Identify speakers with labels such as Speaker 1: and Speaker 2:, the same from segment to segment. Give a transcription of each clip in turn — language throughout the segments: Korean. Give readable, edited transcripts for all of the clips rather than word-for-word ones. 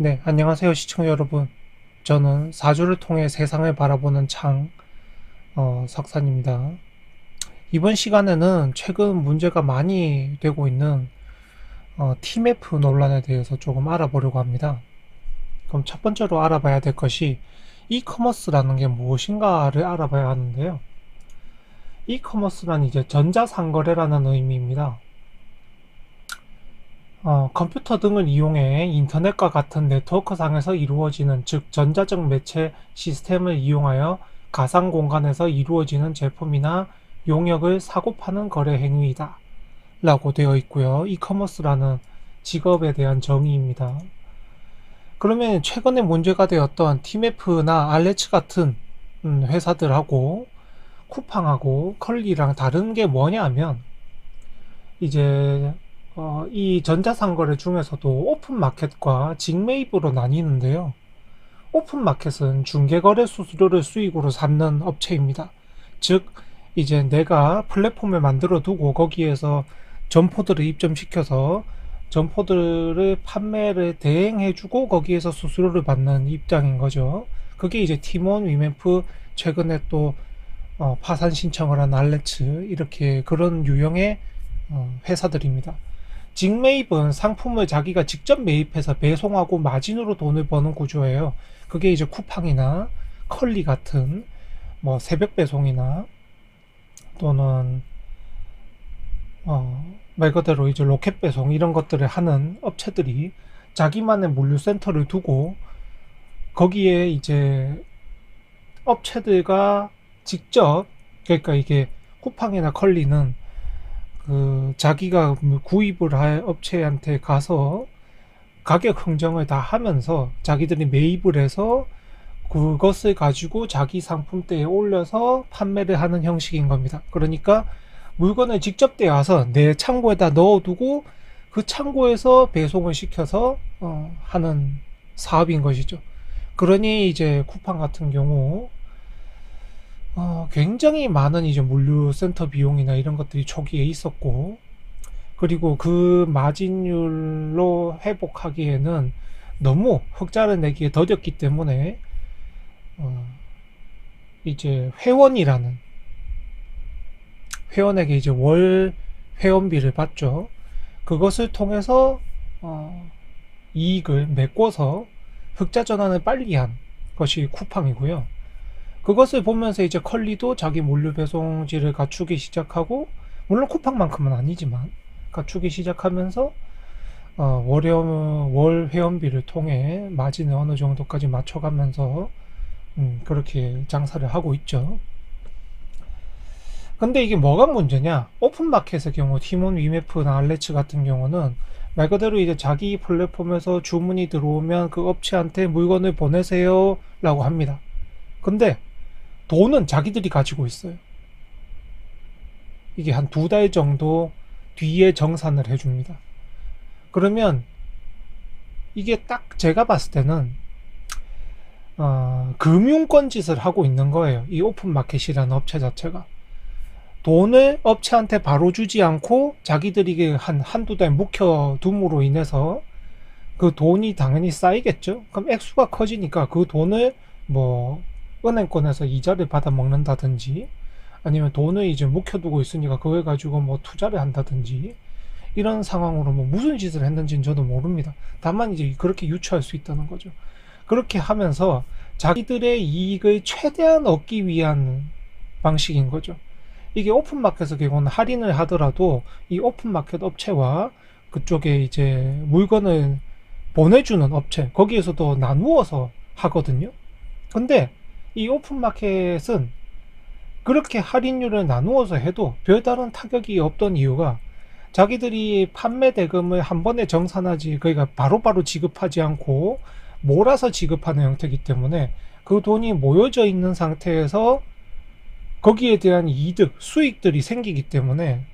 Speaker 1: 네, 안녕하세요, 시청자 여러분. 저는 사주를 통해 세상을 바라보는 석산입니다. 이번 시간에는 최근 문제가 많이 되고 있는 TMF 논란에 대해서 조금 알아보려고 합니다. 그럼 첫 번째로 알아봐야 될 것이 이커머스라는 게 무엇인가를 알아봐야 하는데요. 이커머스란 이제 전자상거래라는 의미입니다. 컴퓨터 등을 이용해 인터넷과 같은 네트워크상에서 이루어지는, 즉 전자적 매체 시스템을 이용하여 가상 공간에서 이루어지는 제품이나 용역을 사고 파는 거래 행위이다 라고 되어 있고요. 이커머스라는 직업에 대한 정의입니다. 그러면 최근에 문제가 되었던 티메프나 알레츠 같은 회사들하고 쿠팡하고 컬리랑 다른 게 뭐냐면, 이제 이 전자상거래 중에서도 오픈마켓과 직매입으로 나뉘는데요. 오픈마켓은 중개거래 수수료를 수익으로 삼는 업체입니다. 즉, 이제 내가 플랫폼을 만들어 두고 거기에서 점포들을 입점시켜서 점포들을 판매를 대행해주고 거기에서 수수료를 받는 입장인 거죠. 그게 이제 티몬, 위메프, 최근에 또 파산 신청을 한 알레츠, 이렇게 그런 유형의 회사들입니다. 직매입은 상품을 자기가 직접 매입해서 배송하고 마진으로 돈을 버는 구조예요. 그게 이제 쿠팡이나 컬리 같은 새벽 배송이나 또는 말 그대로 이제 로켓 배송 이런 것들을 하는 업체들이 자기만의 물류센터를 두고 거기에 이제 업체들과 직접, 그러니까 이게 쿠팡이나 컬리는 자기가 구입을 할 업체한테 가서 가격 흥정을 다 하면서 자기들이 매입을 해서 그것을 가지고 자기 상품대에 올려서 판매를 하는 형식인 겁니다. 그러니까 물건을 직접 떼와서 내 창고에다 넣어두고 그 창고에서 배송을 시켜서 하는 사업인 것이죠. 그러니 이제 쿠팡 같은 경우 굉장히 많은 이제 물류센터 비용이나 이런 것들이 초기에 있었고, 그리고 그 마진율로 회복하기에는 너무 흑자를 내기에 더뎠기 때문에 어, 이제 회원에게 이제 월 회원비를 받죠. 그것을 통해서 이익을 메꿔서 흑자 전환을 빨리 한 것이 쿠팡이고요. 그것을 보면서 이제 컬리도 자기 물류 배송지를 갖추기 시작하고, 물론 쿠팡만큼은 아니지만 갖추기 시작하면서 월 회원비를 통해 마진을 어느 정도까지 맞춰가면서 그렇게 장사를 하고 있죠. 근데 이게 뭐가 문제냐? 오픈마켓의 경우 티몬, 위메프나 알레츠 같은 경우는 말 그대로 이제 자기 플랫폼에서 주문이 들어오면 그 업체한테 물건을 보내세요 라고 합니다. 근데 돈은 자기들이 가지고 있어요. 이게 한 2달 정도 뒤에 정산을 해줍니다. 그러면 이게 딱 제가 봤을 때는 금융권 짓을 하고 있는 거예요. 이 오픈마켓이라는 업체 자체가. 돈을 업체한테 바로 주지 않고 자기들이 한두 달 묵혀둠으로 인해서 그 돈이 당연히 쌓이겠죠. 그럼 액수가 커지니까 그 돈을 뭐 은행권에서 이자를 받아 먹는다든지, 아니면 돈을 이제 묵혀두고 있으니까 그걸 가지고 뭐 투자를 한다든지, 이런 상황으로 뭐 무슨 짓을 했는지는 저도 모릅니다. 다만 이제 그렇게 유추할 수 있다는 거죠. 그렇게 하면서 자기들의 이익을 최대한 얻기 위한 방식인 거죠. 이게 오픈마켓의 경우는 할인을 하더라도 이 오픈마켓 업체와 그쪽에 이제 물건을 보내주는 업체, 거기에서도 나누어서 하거든요. 근데 이 오픈마켓은 그렇게 할인율을 나누어서 해도 별다른 타격이 없던 이유가, 자기들이 판매 대금을 한 번에 정산하지, 그러니까 바로바로 지급하지 않고 몰아서 지급하는 형태이기 때문에 그 돈이 모여져 있는 상태에서 거기에 대한 이득, 수익들이 생기기 때문에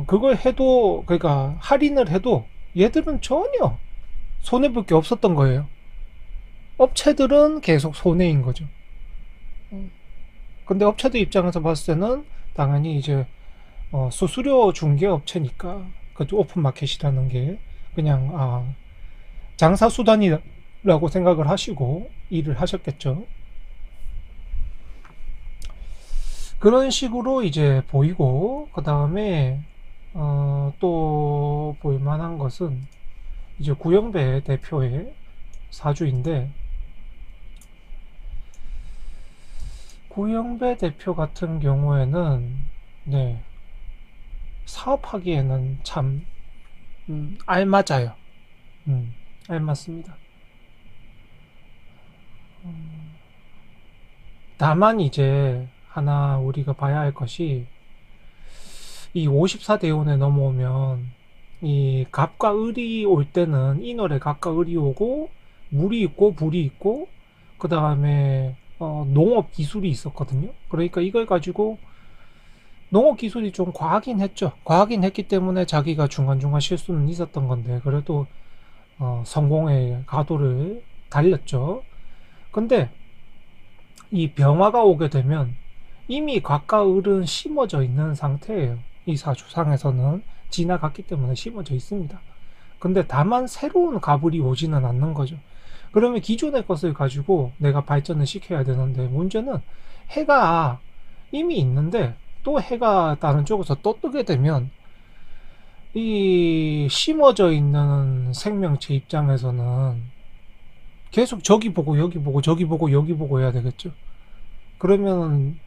Speaker 1: 그걸 해도, 그러니까 할인을 해도 얘들은 전혀 손해볼 게 없었던 거예요. 업체들은 계속 손해인 거죠. 근데 업체들 입장에서 봤을 때는 당연히 이제 수수료 중개 업체니까 그 오픈마켓이라는 게 그냥 장사 수단이라고 생각을 하시고 일을 하셨겠죠. 그런 식으로 이제 보이고, 그 다음에 또 볼만한 것은 이제 구영배 대표의 사주인데, 구영배 대표 같은 경우에는 네, 사업하기에는 참 알맞아요. 알맞습니다. 다만 이제 하나 우리가 봐야 할 것이, 이 54대운에 넘어오면 이 갑과 을이 올 때는 인월에 갑과 을이 오고 물이 있고 불이 있고, 그 다음에 농업 기술이 있었거든요. 그러니까 이걸 가지고 농업 기술이 좀 과하긴 했죠. 과하긴 했기 때문에 자기가 중간중간 실수는 있었던 건데, 그래도 성공의 가도를 달렸죠. 근데 이 병화가 오게 되면 이미 갑과 을은 심어져 있는 상태예요. 이 사주상에서는 지나갔기 때문에 심어져 있습니다. 근데 다만 새로운 갑을이 오지는 않는 거죠. 그러면 기존의 것을 가지고 내가 발전을 시켜야 되는데, 문제는 해가 이미 있는데 또 해가 다른 쪽에서 또 뜨게 되면 이 심어져 있는 생명체 입장에서는 계속 저기 보고 여기 보고 저기 보고 여기 보고 해야 되겠죠. 그러면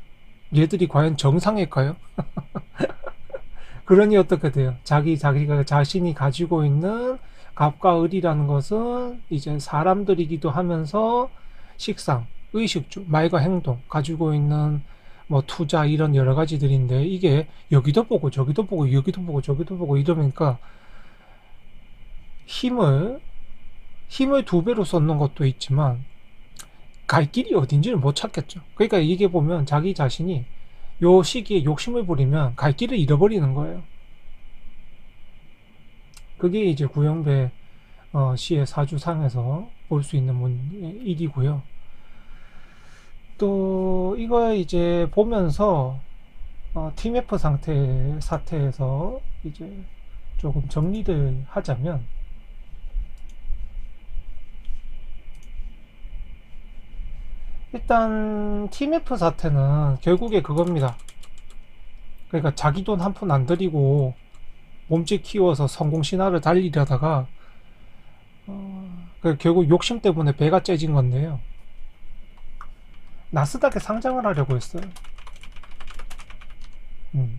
Speaker 1: 얘들이 과연 정상일까요? 그러니 어떻게 돼요? 자기가 자신이 가지고 있는 갑과 을이라는 것은 이제 사람들이기도 하면서 식상, 의식주, 말과 행동, 가지고 있는 뭐 투자 이런 여러 가지들인데, 이게 여기도 보고 저기도 보고 여기도 보고 저기도 보고 이러니까 힘을 2배로 쏟는 것도 있지만 갈 길이 어딘지를 못 찾겠죠. 그러니까 이게 보면 자기 자신이 요 시기에 욕심을 부리면 갈 길을 잃어버리는 거예요. 그게 이제 구영배 시의 사주상에서 볼 수 있는 일이고요. 또 이걸 이제 보면서 TMF 사태에서 이제 조금 정리를 하자면, 일단 TMF 사태는 결국에 그겁니다. 그러니까 자기 돈 한 푼 안 들이고 몸집 키워서 성공 신화를 달리려다가 결국 욕심 때문에 배가 째진 건데요. 나스닥에 상장을 하려고 했어요.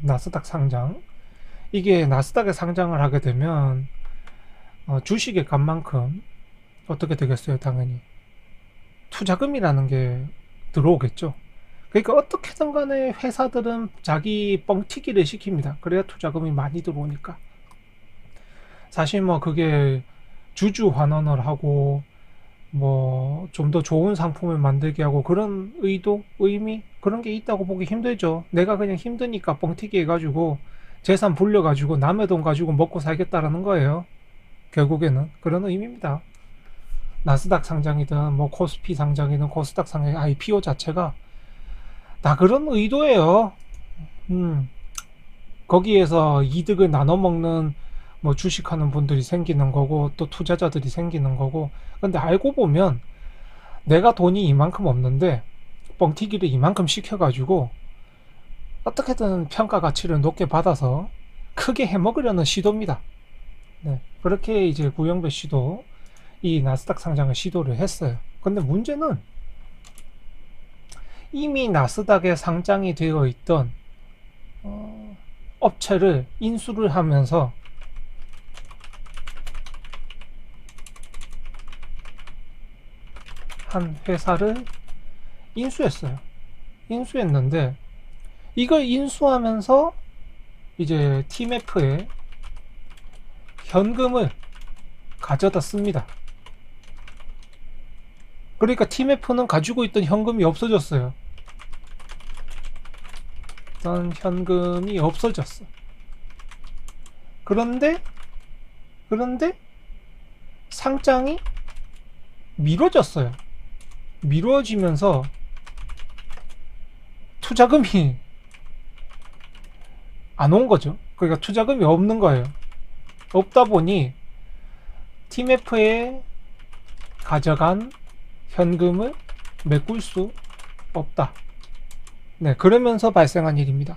Speaker 1: 나스닥 상장. 이게 나스닥에 상장을 하게 되면 주식의 값만큼 어떻게 되겠어요? 당연히 투자금이라는 게 들어오겠죠. 그러니까 어떻게든 간에 회사들은 자기 뻥튀기를 시킵니다. 그래야 투자금이 많이 들어오니까. 사실 뭐 그게 주주 환원을 하고 뭐 좀 더 좋은 상품을 만들게 하고 그런 의도, 의미, 그런 게 있다고 보기 힘들죠. 내가 그냥 힘드니까 뻥튀기 해가지고 재산 불려가지고 남의 돈 가지고 먹고 살겠다라는 거예요. 결국에는 그런 의미입니다. 나스닥 상장이든 뭐 코스피 상장이든 코스닥 상장, IPO 자체가 다 그런 의도예요. 거기에서 이득을 나눠 먹는 뭐 주식하는 분들이 생기는 거고 또 투자자들이 생기는 거고. 근데 알고 보면 내가 돈이 이만큼 없는데 뻥튀기를 이만큼 시켜가지고 어떻게든 평가 가치를 높게 받아서 크게 해먹으려는 시도입니다. 네, 그렇게 이제 구영배 씨도 이 나스닥 상장을 시도를 했어요. 근데 문제는 이미 나스닥에 상장이 되어 있던 업체를 인수를 하면서 한 회사를 인수했어요. 인수했는데 이걸 인수하면서 이제 TMF에 현금을 가져다 씁니다. 그러니까 TMF는 가지고 있던 현금이 없어졌어요. 일단 현금이 없어졌어. 그런데 상장이 미뤄졌어요. 미뤄지면서 투자금이 안 온 거죠. 그러니까 투자금이 없는 거예요. 없다 보니 TMF의 가져간 현금을 메꿀 수 없다. 네, 그러면서 발생한 일입니다.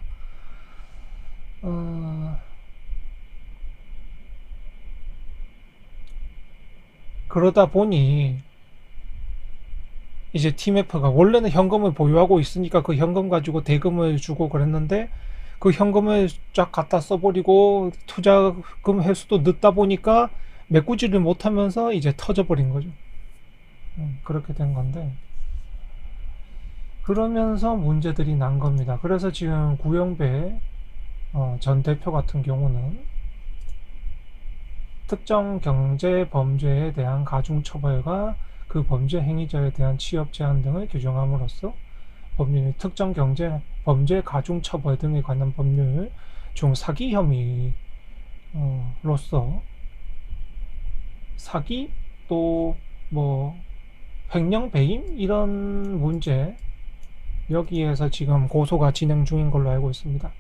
Speaker 1: 그러다 보니 이제 TMF가 원래는 현금을 보유하고 있으니까 그 현금 가지고 대금을 주고 그랬는데 그 현금을 쫙 갖다 써버리고 투자금 회수도 늦다 보니까 메꾸지를 못하면서 이제 터져버린 거죠. 그렇게 된 건데, 그러면서 문제들이 난 겁니다. 그래서 지금 구영배 전 대표 같은 경우는 특정 경제 범죄에 대한 가중처벌과 그 범죄 행위자에 대한 취업 제한 등을 규정함으로써 법률 특정 경제 범죄 가중처벌 등에 관한 법률 중 사기 혐의로서 사기 또 뭐 횡령 배임 이런 문제, 여기에서 지금 고소가 진행 중인 걸로 알고 있습니다.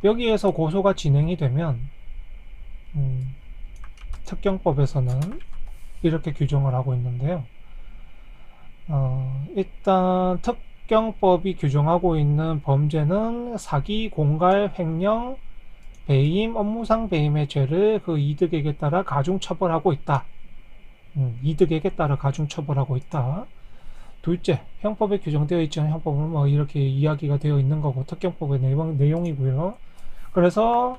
Speaker 1: 여기에서 고소가 진행이 되면 특경법에서는 이렇게 규정을 하고 있는데요. 일단 특경법이 규정하고 있는 범죄는 사기, 공갈, 횡령, 배임, 업무상 배임의 죄를 그 이득액에 따라 가중처벌하고 있다. 이득액에 따라 가중처벌하고 있다. 둘째, 형법에 규정되어 있지 않은 형법은 뭐 이렇게 이야기가 되어 있는 거고 특경법의 내용이고요. 그래서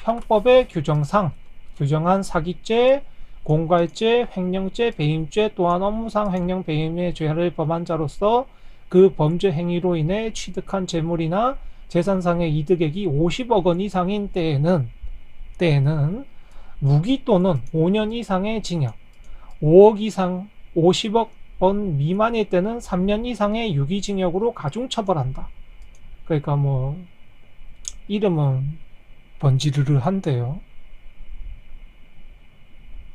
Speaker 1: 형법의 규정상 규정한 사기죄, 공갈죄, 횡령죄, 배임죄 또한 업무상 횡령, 배임의 죄를 범한 자로서 그 범죄 행위로 인해 취득한 재물이나 재산상의 이득액이 50억 원 이상인 때에는 무기 또는 5년 이상의 징역, 5억 이상 50억 원 미만일 때는 3년 이상의 유기징역으로 가중처벌한다. 그러니까 뭐 이름은 번지르르 한데요.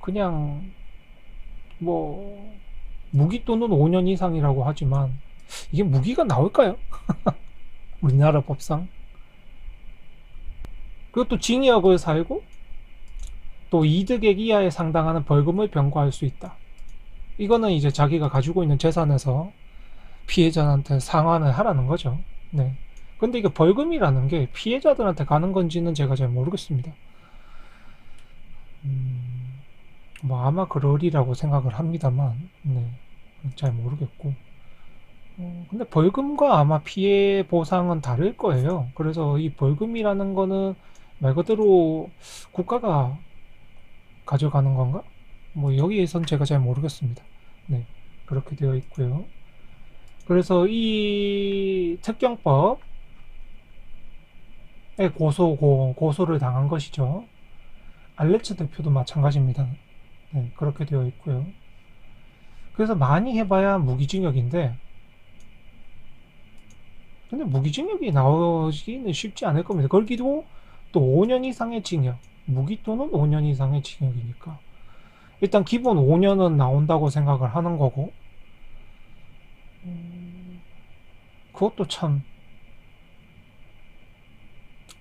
Speaker 1: 그냥 뭐 무기 또는 5년 이상이라고 하지만 이게 무기가 나올까요? 우리나라 법상. 그것도 징역을 살고 또 이득액 이하에 상당하는 벌금을 병과할 수 있다. 이거는 이제 자기가 가지고 있는 재산에서 피해자한테 상환을 하라는 거죠. 네. 근데 이게 벌금이라는 게 피해자들한테 가는 건지는 제가 잘 모르겠습니다. 뭐 아마 그러리라고 생각을 합니다만, 네. 잘 모르겠고. 근데 벌금과 아마 피해 보상은 다를 거예요. 그래서 이 벌금이라는 거는 말 그대로 국가가 가져가는 건가? 뭐 여기에선 제가 잘 모르겠습니다. 네, 그렇게 되어 있고요. 그래서 이 특경법에 고소를 당한 것이죠. 알레츠 대표도 마찬가지입니다. 네, 그렇게 되어 있고요. 그래서 많이 해봐야 무기징역인데, 근데 무기징역이 나오기는 쉽지 않을 겁니다. 걸기도 또 5년 이상의 징역, 무기 또는 5년 이상의 징역이니까 일단 기본 5년은 나온다고 생각을 하는 거고, 그것도 참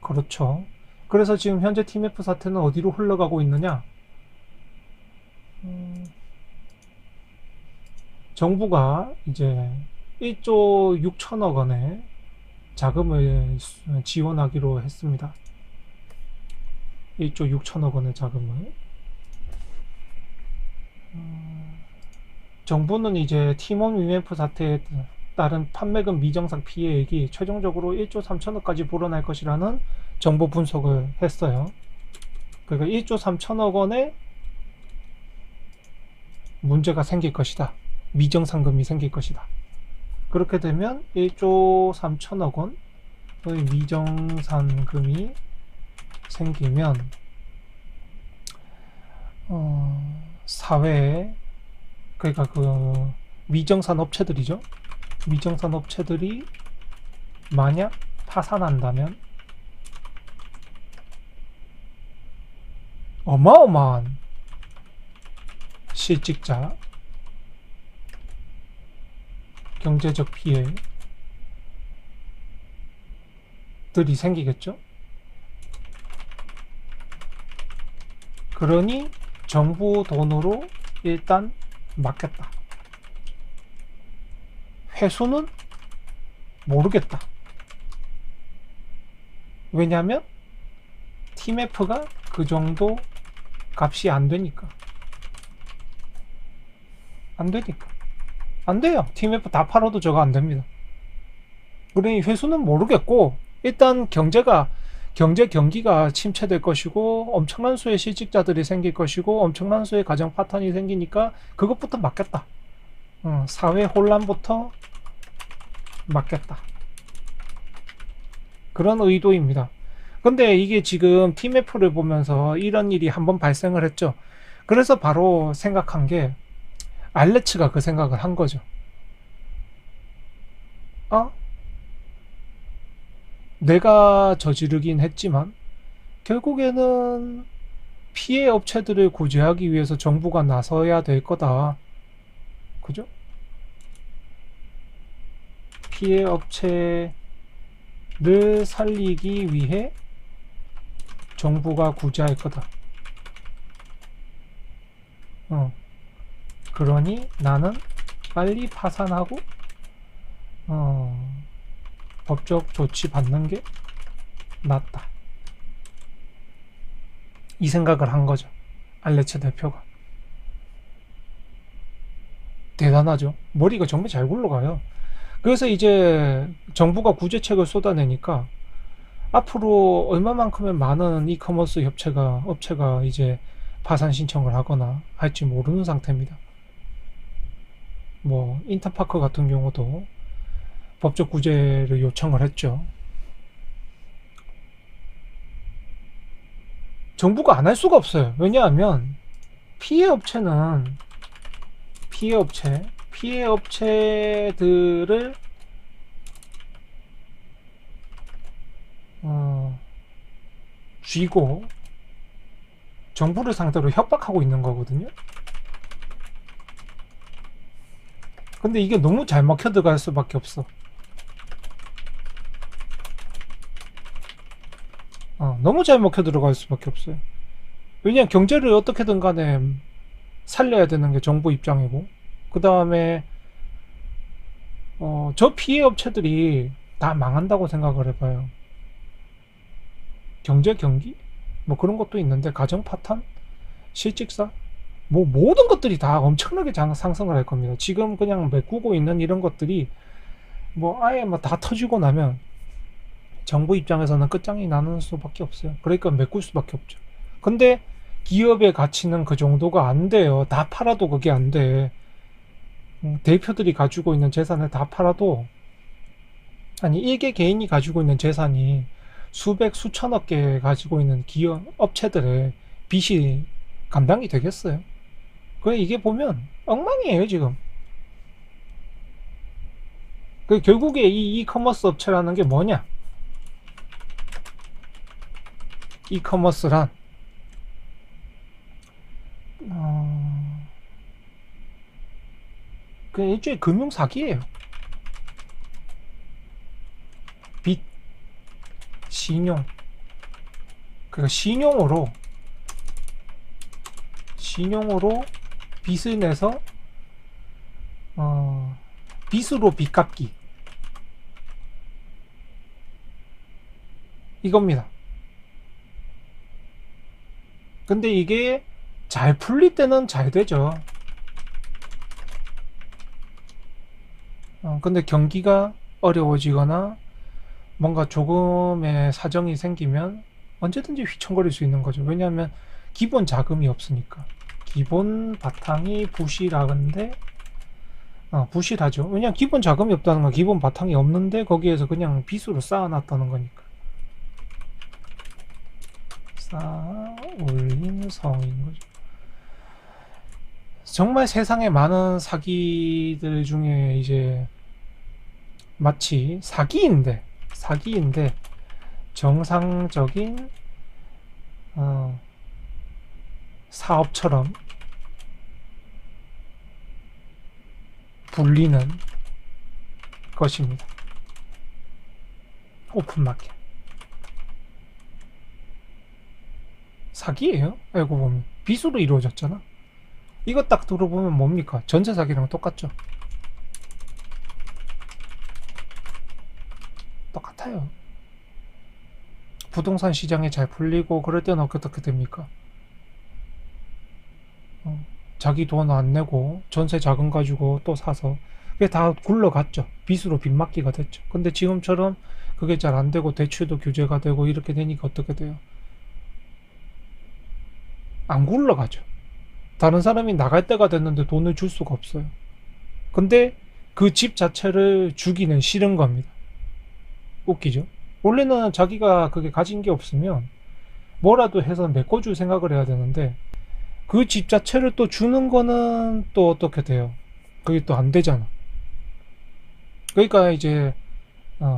Speaker 1: 그렇죠. 그래서 지금 현재 TMF 사태는 어디로 흘러가고 있느냐? 정부가 이제 1조 6천억 원의 자금을 지원하기로 했습니다. 1조 6천억 원의 자금을. 정부는 이제 팀원 위메프 사태에 따른 판매금 미정상 피해액이 최종적으로 1조 3천억까지 불어날 것이라는 정보 분석을 했어요. 그러니까 1조 3천억 원의 문제가 생길 것이다. 미정상금이 생길 것이다. 그렇게 되면 1조 3천억 원의 미정상금이 생기면 사회에, 그러니까 그 미정산 업체들이죠. 미정산 업체들이 만약 파산한다면 어마어마한 실직자, 경제적 피해들이 생기겠죠. 그러니 정부 돈으로 일단 맞겠다. 회수는 모르겠다. 왜냐면 TMF가 그 정도 값이 안 되니까. 안 되니까. 안 돼요. TMF 다 팔아도 저거 안 됩니다. 그러니 회수는 모르겠고, 일단 경기가 침체될 것이고, 엄청난 수의 실직자들이 생길 것이고, 엄청난 수의 가정 파탄이 생기니까 그것부터 막겠다. 사회 혼란부터 막겠다. 그런 의도입니다. 근데 이게 지금 TMF를 보면서 이런 일이 한번 발생을 했죠. 그래서 바로 생각한 게, 알레츠가 그 생각을 한 거죠. 내가 저지르긴 했지만 결국에는 피해 업체들을 구제하기 위해서 정부가 나서야 될 거다. 그죠? 피해 업체를 살리기 위해 정부가 구제할 거다. 그러니 나는 빨리 파산하고 법적 조치 받는 게 낫다. 이 생각을 한 거죠. 알레츠 대표가. 대단하죠. 머리가 정말 잘 굴러가요. 그래서 이제 정부가 구제책을 쏟아내니까 앞으로 얼마만큼의 많은 이커머스 업체가 이제 파산 신청을 하거나 할지 모르는 상태입니다. 뭐 인터파크 같은 경우도 법적 구제를 요청을 했죠. 정부가 안 할 수가 없어요. 왜냐하면 피해 업체들을 쥐고 정부를 상대로 협박하고 있는 거거든요. 근데 이게 너무 잘 먹혀 들어갈 수밖에 없어. 너무 잘 먹혀 들어갈 수밖에 없어요. 왜냐면 경제를 어떻게든 간에 살려야 되는 게 정부 입장이고, 그 다음에 저 피해 업체들이 다 망한다고 생각을 해봐요. 경기 뭐 그런 것도 있는데, 가정 파탄, 실직사, 뭐 모든 것들이 다 엄청나게 상승을 할 겁니다. 지금 그냥 메꾸고 있는 이런 것들이 뭐 아예 뭐 다 터지고 나면 정부 입장에서는 끝장이 나는 수밖에 없어요. 그러니까 메꿀 수밖에 없죠. 근데 기업의 가치는 그 정도가 안 돼요. 다 팔아도 그게 안 돼. 대표들이 가지고 있는 재산을 다 팔아도, 아니 일개 개인이 가지고 있는 재산이 수백 수천억 개 가지고 있는 기업 업체들의 빚이 감당이 되겠어요? 그래, 이게 보면 엉망이에요 지금. 그 결국에 이 이커머스 업체라는 게 뭐냐? 이커머스란 그냥 일종의 금융 사기예요. 빚, 신용. 그러니까 신용으로 빚을 내서 빚으로 빚 갚기, 이겁니다. 근데 이게 잘 풀릴 때는 잘 되죠. 근데 경기가 어려워지거나 뭔가 조금의 사정이 생기면 언제든지 휘청거릴 수 있는 거죠. 왜냐하면 기본 자금이 없으니까. 기본 바탕이 부실한데, 부실하죠. 왜냐면 기본 자금이 없다는 건 기본 바탕이 없는데 거기에서 그냥 빚으로 쌓아놨다는 거니까. 쌓아 올린 성인 거죠. 정말 세상에 많은 사기들 중에 이제 마치 사기인데 정상적인 사업처럼 불리는 것입니다. 오픈마켓 사기예요. 알고 보면 빚으로 이루어졌잖아. 이거 딱 들어보면 뭡니까? 전세 사기랑 똑같죠? 똑같아요. 부동산 시장이 잘 풀리고 그럴 때는 어떻게 됩니까? 자기 돈 안 내고 전세 자금 가지고 또 사서 그게 다 굴러갔죠. 빚으로 빚막기가 됐죠. 근데 지금처럼 그게 잘 안 되고 대출도 규제가 되고 이렇게 되니까 어떻게 돼요? 안 굴러가죠. 다른 사람이 나갈 때가 됐는데 돈을 줄 수가 없어요. 근데 그 집 자체를 주기는 싫은 겁니다. 웃기죠? 원래는 자기가 그게 가진 게 없으면 뭐라도 해서 메꿔줄 생각을 해야 되는데 그 집 자체를 또 주는 거는 또 어떻게 돼요? 그게 또 안 되잖아. 그러니까 이제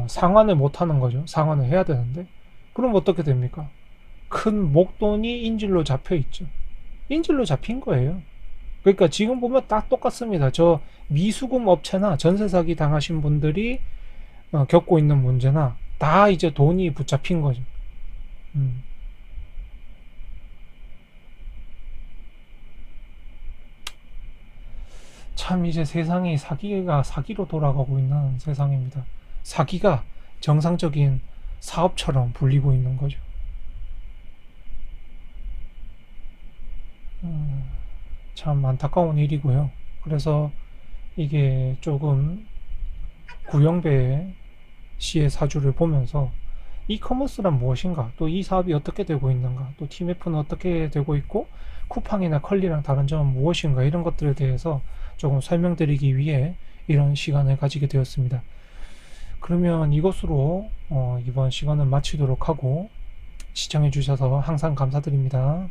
Speaker 1: 상환을 못 하는 거죠. 상환을 해야 되는데 그럼 어떻게 됩니까? 큰 목돈이 인질로 잡혀 있죠. 인질로 잡힌 거예요. 그러니까 지금 보면 딱 똑같습니다. 저 미수금 업체나 전세 사기 당하신 분들이 겪고 있는 문제나 다 이제 돈이 붙잡힌 거죠. 음. 참 이제 세상이 사기가 사기로 돌아가고 있는 세상입니다. 사기가 정상적인 사업처럼 불리고 있는 거죠. 음, 참 안타까운 일이고요. 그래서 이게 조금 구영배 씨의 사주를 보면서 이커머스란 무엇인가, 또 이 사업이 어떻게 되고 있는가, 또 티맵프는 어떻게 되고 있고 쿠팡이나 컬리랑 다른 점은 무엇인가, 이런 것들에 대해서 조금 설명드리기 위해 이런 시간을 가지게 되었습니다. 그러면 이것으로 이번 시간은 마치도록 하고, 시청해 주셔서 항상 감사드립니다.